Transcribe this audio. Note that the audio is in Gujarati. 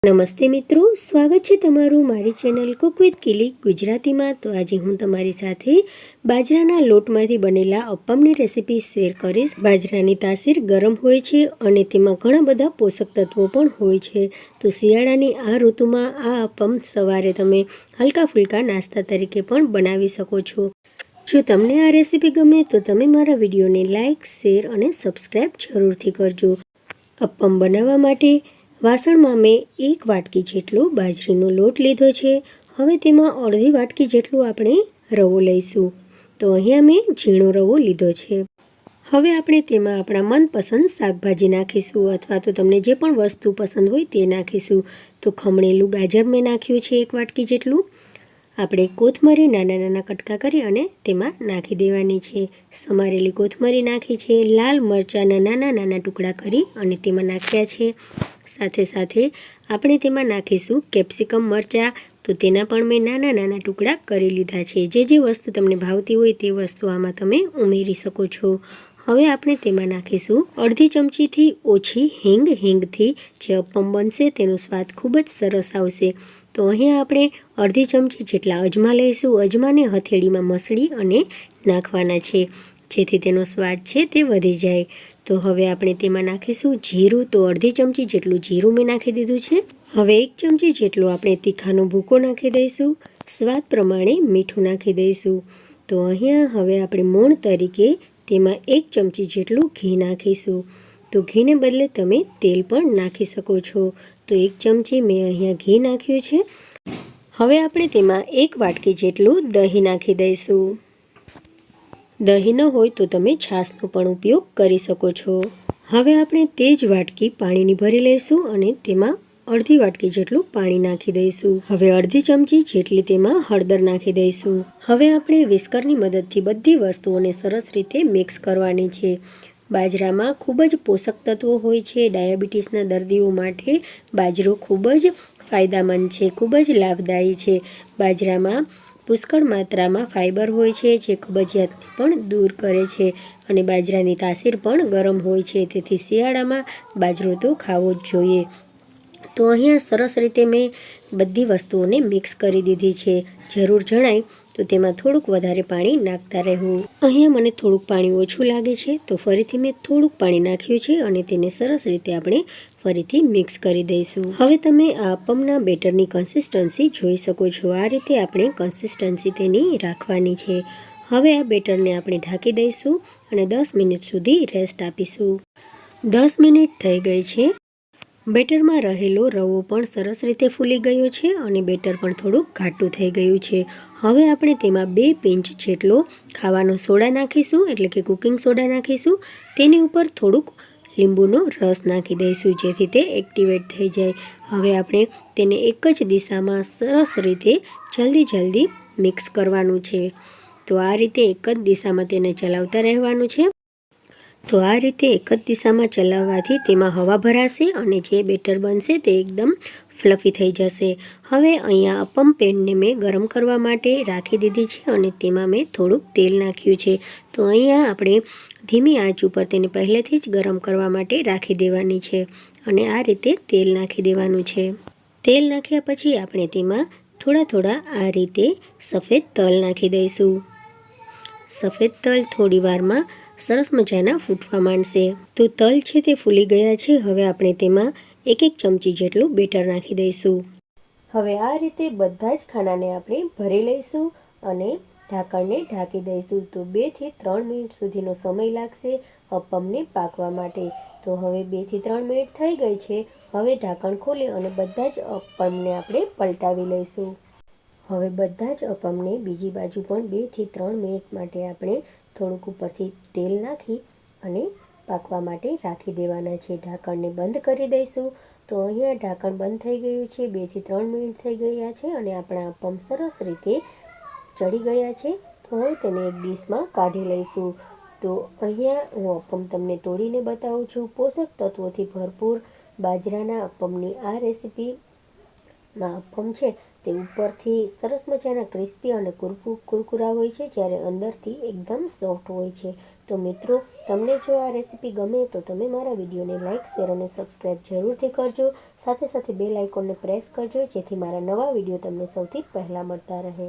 નમસ્તે મિત્રો, સ્વાગત છે તમારું મારી ચેનલ કુક વિથ કિલી ગુજરાતીમાં। તો આજે હું તમારી સાથે બાજરાના લોટમાંથી બનેલા અપ્પમની રેસીપી શેર કરીશ। બાજરાની તાસીર ગરમ હોય છે અને તેમાં ઘણા બધા પોષક તત્વો પણ હોય છે। તો શિયાળાની આ ઋતુમાં આ અપ્પમ સવારે તમે હલકા ફુલકા નાસ્તા તરીકે પણ બનાવી શકો છો। જો તમને આ રેસીપી ગમે તો તમે મારા વિડીયોને લાઇક, શેર અને સબસ્ક્રાઈબ જરૂરથી કરજો। અપ્પમ બનાવવા માટે વાસણમાં મેં 1 વાટકી જેટલો બાજરીનો લોટ લીધો છે। હવે તેમાં અડધી વાટકી જેટલું આપણે રવો લઈશું। તો અહીંયા મેં ઝીણો રવો લીધો છે। હવે આપણે તેમાં આપણા મનપસંદ શાકભાજી નાખીશું, અથવા તો તમને જે પણ વસ્તુ પસંદ હોય તે નાખીશું। તો ખમણેલું ગાજર મેં નાખ્યું છે 1 વાટકી જેટલું। આપણે કોથમરી નાના નાના કટકા કરી અને તેમાં નાખી દેવાની છે। સમારેલી કોથમરી નાખી છે। લાલ મરચાંના નાના નાના ટુકડા કરી અને તેમાં નાખ્યા છે। સાથે સાથે આપણે તેમાં નાખીશું કેપ્સિકમ મરચાં। તો તેના પણ મેં નાના નાના ટુકડા કરી લીધા છે। જે વસ્તુ તમને ભાવતી હોય તે વસ્તુ આમાં તમે ઉમેરી શકો છો। હવે આપણે તેમાં નાખીશું અડધી ચમચીથી ઓછી હિંગ। હિંગથી જે અપ્પમ બનશે તેનો સ્વાદ ખૂબ જ સરસ આવશે। તો અહીંયા આપણે અડધી ચમચી જેટલા અજમા લઈશું। અજમાને હથેળીમાં મસળી અને નાખવાના છે, જેથી તેનો સ્વાદ છે તે વધી જાય। તો હવે આપણે તેમાં નાખીશું જીરું। તો અડધી ચમચી જેટલું જીરું મેં નાખી દીધું છે। હવે 1 ચમચી જેટલો આપણે તીખાનો ભૂકો નાખી દઈશું। સ્વાદ પ્રમાણે મીઠું નાખી દઈશું। તો અહીંયા હવે આપણે મોણ તરીકે તેમાં 1 ચમચી જેટલું ઘી નાખીશું। તો ઘીને બદલે તમે તેલ પણ નાખી શકો છો। તો 1 ચમચી મેં અહીંયા ઘી નાખ્યું છે। હવે આપણે તેમાં 1 વાટકી જેટલું દહીં નાખી દઈશું। દહીં ન હોય તો તમે છાશનો પણ ઉપયોગ કરી શકો છો। હવે આપણે તે જ વાટકી પાણીની ભરી લઈશું અને તેમાં અડધી વાટકી જેટલું પાણી નાખી દઈશું। હવે અડધી ચમચી જેટલી તેમાં હળદર નાખી દઈશું। હવે આપણે વિસ્કરની મદદથી બધી વસ્તુઓને સરસ રીતે મિક્સ કરવાની છે। બાજરામાં ખૂબ જ પોષક તત્વો હોય છે। ડાયાબિટીસના દર્દીઓ માટે બાજરો ખૂબ જ ફાયદામંદ છે, ખૂબ જ લાભદાયી છે। બાજરામાં પુષ્કળ માત્રામાં ફાઇબર હોય છે, જે કબજિયાતને પણ દૂર કરે છે અને બાજરાની તાસીર પણ ગરમ હોય છે। તેથી શિયાળામાં બાજરો તો ખાવો જ જોઈએ। તો અહીંયા સરસ રીતે મેં બધી વસ્તુઓને મિક્સ કરી દીધી છે। જરૂર જણાય તો તેમાં થોડુંક વધારે પાણી નાખતા રહેવું। અહીંયા મને થોડુંક પાણી ઓછું લાગે છે, તો ફરીથી મેં થોડુંક પાણી નાખ્યું છે અને તેને સરસ રીતે આપણે ફરીથી મિક્સ કરી દઈશું। હવે તમે આ અપ્પમના બેટરની કન્સિસ્ટન્સી જોઈ શકો છો। આ રીતે આપણે કન્સિસ્ટન્સી તેની રાખવાની છે। હવે આ બેટરને આપણે ઢાંકી દઈશું અને 10 મિનિટ સુધી રેસ્ટ આપીશું। 10 મિનિટ થઈ ગઈ છે। બેટરમાં રહેલો રવો પણ સરસ રીતે ફૂલી ગયો છે અને બેટર પણ થોડુંક ઘાટું થઈ ગયું છે। હવે આપણે તેમાં 2 પિંચ જેટલો ખાવાનો સોડા નાખીશું, એટલે કે કુકિંગ સોડા નાખીશું। તેની ઉપર થોડુંક લીંબુનો રસ નાખી દઈશું, જેથી તે એક્ટિવેટ થઈ જાય। હવે આપણે તેને એક જ દિશામાં સરસ રીતે જલ્દી મિક્સ કરવાનું છે। તો આ રીતે એક જ દિશામાં તેને ચલાવતા રહેવાનું છે। તો આ રીતે એક જ દિશામાં ચલાવવાથી તેમાં હવા ભરાશે અને જે બેટર બનશે તે એકદમ ફ્લફી થઈ જશે। હવે અહીંયા અપ્પમ પેનને મેં ગરમ કરવા માટે રાખી દીધી છે અને તેમાં મેં થોડુંક તેલ નાખ્યું છે। તો અહીંયા આપણે ધીમી આંચ ઉપર તેને પહેલેથી જ ગરમ કરવા માટે રાખી દેવાની છે અને આ રીતે તેલ નાખી દેવાનું છે। તેલ નાખ્યા પછી આપણે તેમાં થોડા આ રીતે સફેદ તલ નાખી દઈશું। સફેદ તલ થોડી વારમાં સરસ મજાના ફૂટવા માંડશે। તો તલ છે તે ફૂલી ગયા છે। હવે આપણે તેમાં 1 ચમચી જેટલું બેટર નાખી દઈશું। હવે આ રીતે બધા જ ખાનાને આપણે ભરી લઈશું અને ઢાંકણને ઢાંકી દઈશું। તો 2 થી 3 મિનિટ સુધીનો સમય લાગશે અપ્પમને પાકવા માટે। તો હવે 2 થી 3 મિનિટ થઈ ગઈ છે। હવે ઢાંકણ ખોલી અને બધા જ અપ્પમને આપણે પલટાવી લઈશું। હવે બધા જ અપ્પમને બીજી બાજુ પણ 2 થી 3 મિનિટ માટે આપણે થોડુંક ઉપરથી તેલ નાખી અને પાકવા માટે રાખી દેવાના છે। ઢાંકણને બંધ કરી દઈશું। તો અહીંયા ઢાંકણ બંધ થઈ ગયું છે। 2 થી 3 મિનિટ થઈ ગયા છે અને આપણા અપ્પમ સરસ રીતે ચડી ગયા છે। તો હવે તેને એક ડીશમાં કાઢી લઈશું। તો અહીંયા હું અપ્પમ તમને તોડીને બતાવું છું। પોષક તત્વોથી ભરપૂર બાજરાના અપ્પમની આ રેસીપીમાં અપ્પમ છે તે ઉપરથી સરસ મજાના ક્રિસ્પી અને કુરકુરા હોય છે, જ્યારે અંદરથી એકદમ સોફ્ટ હોય છે। તો મિત્રો, તમને જો આ રેસીપી ગમે તો તમે મારા વિડીયોને લાઇક, શેર અને સબસ્ક્રાઈબ જરૂરથી કરજો. સાથે સાથે બેલ આઇકોનને પ્રેસ કરજો જેથી મારા નવા વિડીયો તમને સૌથી પહેલાં મળતા રહે.